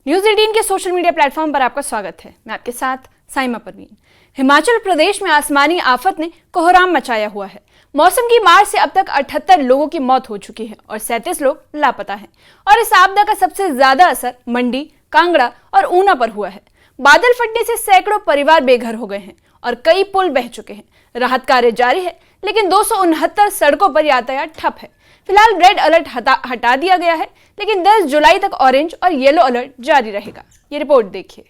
News 18 के social media platform पर आपका स्वागत है। मैं आपके साथ साइमा परवीन। हिमाचल प्रदेश में आसमानी आफत ने कोहराम मचाया हुआ है। मौसम की मार से अब तक 78 लोगों की मौत हो चुकी है और 37 लोग लापता हैं। और इस आपदा का सबसे ज्यादा असर मंडी, कांगड़ा और ऊना पर हुआ है। बादल फटने से सैकड़ों परिवार बेघर हो गए हैं और कई पुल बह चुके हैं। राहत कार्य जारी है, लेकिन 269 सड़कों पर यातायात ठप है। फिलहाल रेड अलर्ट हटा दिया गया है, लेकिन 10 जुलाई तक ऑरेंज और येलो अलर्ट जारी रहेगा। ये रिपोर्ट देखिए।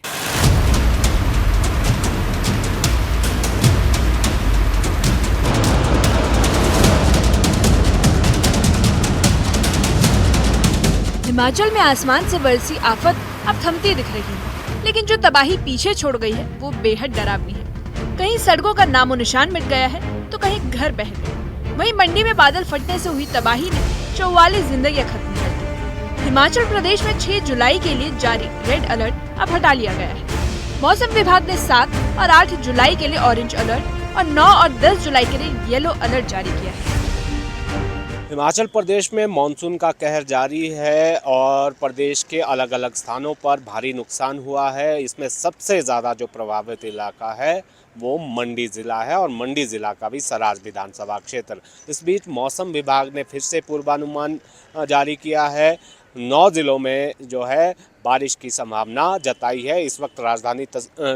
हिमाचल में आसमान से बरसी आफत अब थमती दिख रही है, लेकिन जो तबाही पीछे छोड़ गई है वो बेहद डरावनी है। कहीं सड़कों का नामो निशान मिट गया है तो कहीं घर बह गए। वहीं मंडी में बादल फटने से हुई तबाही ने 44 जिंदगियां खत्म कर दी। हिमाचल प्रदेश में 6 जुलाई के लिए जारी रेड अलर्ट अब हटा लिया गया है। मौसम विभाग ने 7 और 8 जुलाई के लिए ऑरेंज अलर्ट और 9 और 10 जुलाई के लिए येलो अलर्ट जारी किया है। हिमाचल प्रदेश में मानसून का कहर जारी है और प्रदेश के अलग अलग स्थानों पर भारी नुकसान हुआ है। इसमें सबसे ज़्यादा जो प्रभावित इलाका है वो मंडी ज़िला है और मंडी ज़िला का भी सराज विधानसभा क्षेत्र। इस बीच मौसम विभाग ने फिर से पूर्वानुमान जारी किया है। 9 ज़िलों में जो है बारिश की संभावना जताई है। इस वक्त राजधानी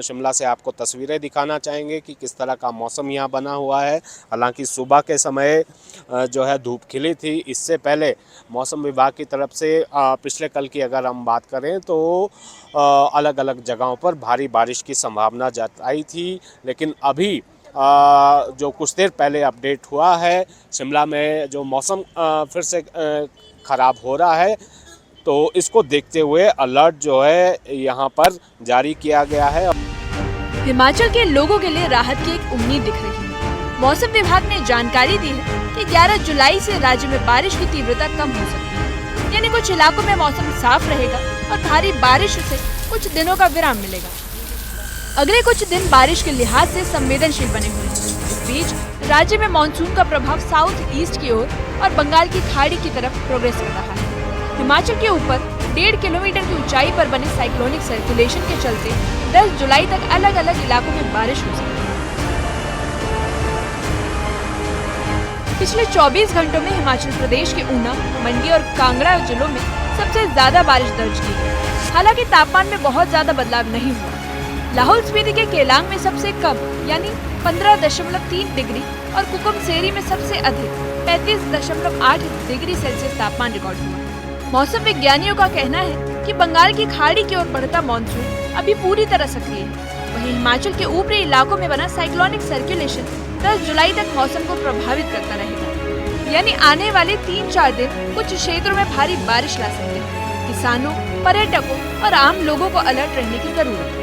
शिमला से आपको तस्वीरें दिखाना चाहेंगे कि किस तरह का मौसम यहाँ बना हुआ है। हालांकि सुबह के समय जो है धूप खिली थी। इससे पहले मौसम विभाग की तरफ से पिछले कल की अगर हम बात करें तो अलग अलग जगहों पर भारी बारिश की संभावना जताई थी, लेकिन अभी जो कुछ देर पहले अपडेट हुआ है, शिमला में जो मौसम फिर से ख़राब हो रहा है, तो इसको देखते हुए अलर्ट जो है यहाँ पर जारी किया गया है। हिमाचल के लोगों के लिए राहत की एक उम्मीद दिख रही है। मौसम विभाग ने जानकारी दी है कि 11 जुलाई से राज्य में बारिश की तीव्रता कम हो सकती है, यानी कुछ इलाकों में मौसम साफ रहेगा और भारी बारिश से कुछ दिनों का विराम मिलेगा। अगले कुछ दिन बारिश के लिहाज से संवेदनशील बने हुए हैं। इस बीच राज्य में मानसून का प्रभाव साउथ ईस्ट की ओर और बंगाल की खाड़ी की तरफ प्रोग्रेस कर रहा है। हिमाचल के ऊपर 1.5 किलोमीटर की ऊंचाई पर बने साइक्लोनिक सर्कुलेशन के चलते 10 जुलाई तक अलग अलग इलाकों में बारिश हो सकती है। पिछले 24 घंटों में हिमाचल प्रदेश के ऊना, मंडी और कांगड़ा जिलों में सबसे ज्यादा बारिश दर्ज की गई। हालांकि तापमान में बहुत ज्यादा बदलाव नहीं हुआ। लाहौल स्पीति के केलांग में सबसे कम यानी 15.3 डिग्री और कुकुमसेरी में सबसे अधिक 35.8 डिग्री सेल्सियस तापमान रिकॉर्ड हुआ। मौसम विज्ञानियों का कहना है कि बंगाल की खाड़ी की ओर बढ़ता मानसून अभी पूरी तरह सक्रिय है। वहीं हिमाचल के ऊपरी इलाकों में बना साइक्लोनिक सर्कुलेशन 10 जुलाई तक मौसम को प्रभावित करता रहेगा, यानी आने वाले 3-4 दिन कुछ क्षेत्रों में भारी बारिश ला सकते हैं। किसानों, पर्यटकों और आम लोगों को अलर्ट रहने की जरूरत है।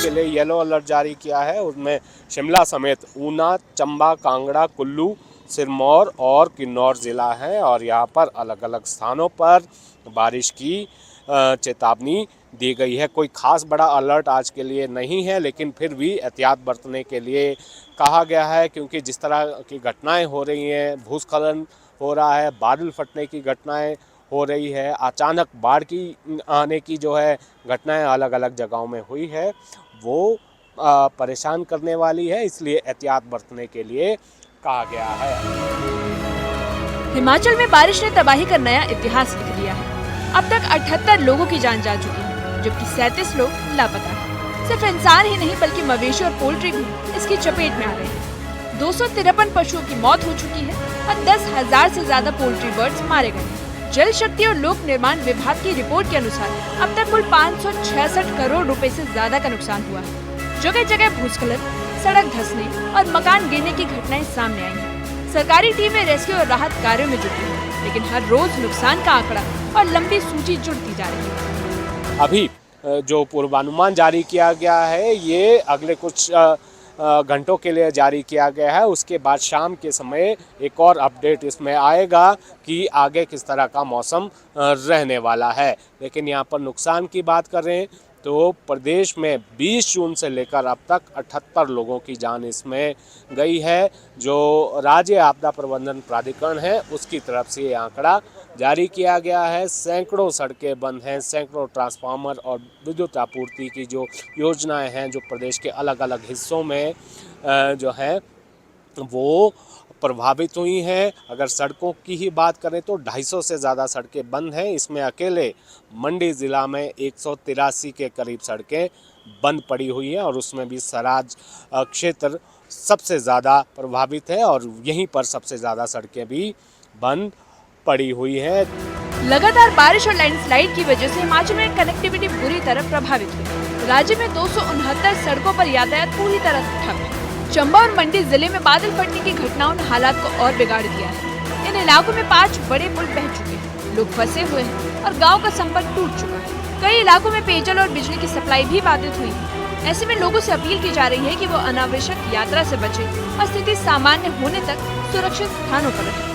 के लिए येलो अलर्ट जारी किया है। उसमें शिमला समेत ऊना, चंबा, कांगड़ा, कुल्लू, सिरमौर और किन्नौर ज़िला है और यहाँ पर अलग अलग स्थानों पर बारिश की चेतावनी दी गई है। कोई खास बड़ा अलर्ट आज के लिए नहीं है, लेकिन फिर भी एहतियात बरतने के लिए कहा गया है, क्योंकि जिस तरह की घटनाएं हो रही हैं, भूस्खलन हो रहा है, बादल फटने की घटनाएं हो रही है, अचानक बाढ़ की आने की जो है घटनाएं अलग अलग जगहों में हुई है, वो परेशान करने वाली है। इसलिए एहतियात बरतने के लिए कहा गया है। हिमाचल में बारिश ने तबाही का नया इतिहास लिख दिया है। अब तक 78 लोगों की जान जा चुकी है, जबकि 37 लोग लापता हैं। सिर्फ इंसान ही नहीं बल्कि मवेशी और पोल्ट्री भी इसकी चपेट में आ गए हैं। 253 पशुओं की मौत हो चुकी है और 10,000 से ज्यादा पोल्ट्री बर्ड्स मारे गए। जल शक्ति और लोक निर्माण विभाग की रिपोर्ट के अनुसार अब तक कुल 566 करोड़ रुपए से ज्यादा का नुकसान हुआ है। जगह जगह भूस्खलन, सड़क धंसने और मकान गिरने की घटनाएं सामने आई हैं। सरकारी टीमें रेस्क्यू और राहत कार्यों में जुटी हैं, लेकिन हर रोज नुकसान का आंकड़ा और लंबी सूची जुड़ती जा रही है। अभी जो पूर्वानुमान जारी किया गया है ये अगले कुछ घंटों के लिए जारी किया गया है। उसके बाद शाम के समय एक और अपडेट इसमें आएगा कि आगे किस तरह का मौसम रहने वाला है। लेकिन यहाँ पर नुकसान की बात करें तो प्रदेश में 20 जून से लेकर अब तक 78 लोगों की जान इसमें गई है। जो राज्य आपदा प्रबंधन प्राधिकरण है उसकी तरफ से ये आंकड़ा जारी किया गया है। सैकड़ों सड़कें बंद हैं, सैकड़ों ट्रांसफार्मर और विद्युत आपूर्ति की जो योजनाएं हैं जो प्रदेश के अलग अलग हिस्सों में जो है वो प्रभावित हुई हैं। अगर सड़कों की ही बात करें तो 250 से ज़्यादा सड़कें बंद हैं। इसमें अकेले मंडी ज़िला में 183 के करीब सड़कें बंद पड़ी हुई हैं और उसमें भी सराज क्षेत्र सबसे ज़्यादा प्रभावित है और यहीं पर सबसे ज़्यादा सड़कें भी बंद पड़ी हुई हैं। लगातार बारिश और लैंडस्लाइड की वजह से हिमाचल में कनेक्टिविटी बुरी तरह प्रभावित हुई। राज्य में 269 सड़कों पर यातायात पूरी तरह ठप है। चंबा और मंडी जिले में बादल फटने की घटनाओं ने हालात को और बिगाड़ दिया है। इन इलाकों में 5 बड़े पुल बह चुके हैं, लोग फंसे हुए हैं और गांव का संपर्क टूट चुका है। कई इलाकों में पेयजल और बिजली की सप्लाई भी बाधित हुई है। ऐसे में लोगों से अपील की जा रही है कि वो अनावश्यक यात्रा से बचें और स्थिति सामान्य होने तक सुरक्षित स्थानों पर रहें।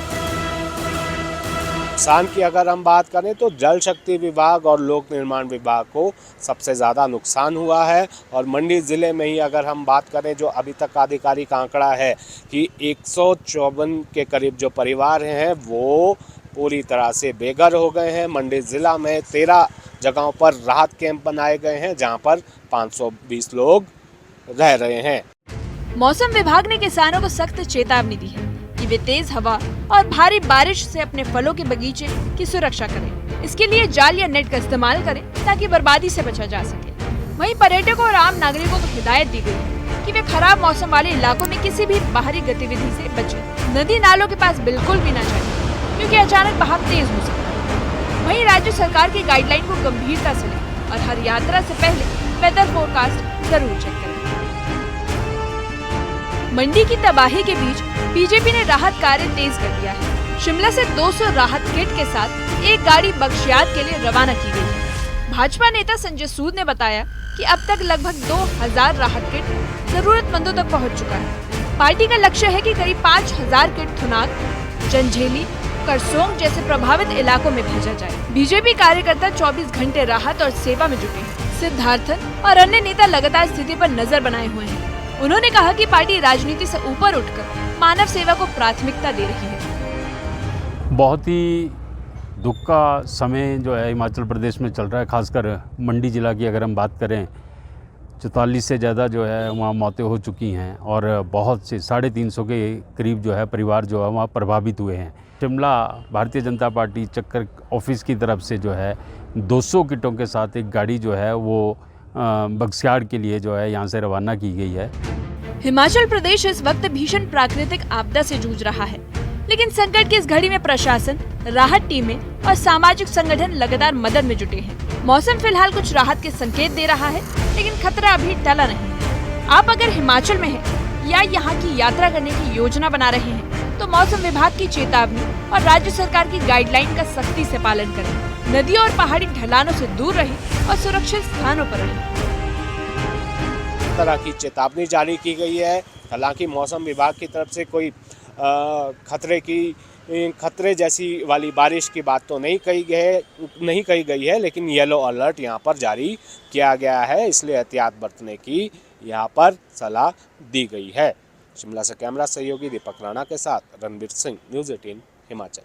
नुकसान की अगर हम बात करें तो जल शक्ति विभाग और लोक निर्माण विभाग को सबसे ज़्यादा नुकसान हुआ है और मंडी ज़िले में ही अगर हम बात करें जो अभी तक आधिकारिक आंकड़ा है कि 154 के करीब जो परिवार हैं वो पूरी तरह से बेघर हो गए हैं। मंडी ज़िला में 13 जगहों पर राहत कैंप बनाए गए हैं जहां पर 520 लोग रह रहे हैं। मौसम विभाग ने किसानों को सख्त चेतावनी दी है कि वे तेज हवा और भारी बारिश से अपने फलों के बगीचे की सुरक्षा करें। इसके लिए जाल या नेट का इस्तेमाल करें ताकि बर्बादी से बचा जा सके। वहीं पर्यटकों और आम नागरिकों को हिदायत दी गई है कि वे खराब मौसम वाले इलाकों में किसी भी बाहरी गतिविधि से बचें। नदी नालों के पास बिल्कुल भी न जाएं क्योंकि अचानक बहाव तेज हो सकता है। वहीं राज्य सरकार की गाइडलाइन को गंभीरता से लें और हर यात्रा से पहले वेदर फोरकास्ट जरूर चेक करें। मंडी की तबाही के बीच बीजेपी ने राहत कार्य तेज कर दिया है। शिमला से 200 राहत किट के साथ एक गाड़ी बख्शियात के लिए रवाना की गई है। भाजपा नेता संजय सूद ने बताया कि अब तक लगभग 2000 राहत किट जरूरतमंदों तक पहुंच चुका है। पार्टी का लक्ष्य है कि करीब 5000 किट थुनाग, जंझेली, करसोग जैसे प्रभावित इलाकों में भेजा जाए। बीजेपी कार्यकर्ता 24 घंटे राहत और सेवा में जुटे हैं। सिद्धार्थन और अन्य नेता लगातार स्थिति पर नजर बनाए हुए हैं। उन्होंने कहा कि पार्टी राजनीति से ऊपर उठकर मानव सेवा को प्राथमिकता दे रही है। बहुत ही दुख का समय जो है हिमाचल प्रदेश में चल रहा है। खासकर मंडी ज़िला की अगर हम बात करें 44 से ज़्यादा जो है वहाँ मौतें हो चुकी हैं और बहुत से 350 के करीब जो है परिवार जो है वहाँ प्रभावित हुए हैं। शिमला भारतीय जनता पार्टी चक्कर ऑफिस की तरफ से जो है 200 किटों के साथ एक गाड़ी जो है वो बख्शियाड़ के लिए जो है यहाँ से रवाना की गई है। हिमाचल प्रदेश इस वक्त भीषण प्राकृतिक आपदा से जूझ रहा है, लेकिन संकट की इस घड़ी में प्रशासन, राहत टीमें और सामाजिक संगठन लगातार मदद में जुटे हैं। मौसम फिलहाल कुछ राहत के संकेत दे रहा है, लेकिन खतरा अभी टला नहीं है। आप अगर हिमाचल में हैं या यहाँ की यात्रा करने की योजना बना रहे हैं, तो मौसम विभाग की चेतावनी और राज्य सरकार की गाइडलाइन का सख्ती से पालन करें। नदियों और पहाड़ी ढलानों से दूर रहें और सुरक्षित स्थानों पर रहें। तरह की चेतावनी जारी की गई है। हालांकि मौसम विभाग की तरफ से कोई खतरे जैसी वाली बारिश की बात तो नहीं कही गई है, लेकिन येलो अलर्ट यहाँ पर जारी किया गया है, इसलिए एहतियात बरतने की यहाँ पर सलाह दी गई है। शिमला से कैमरा सहयोगी दीपक राणा के साथ रणबीर सिंह, न्यूज़ 18 हिमाचल।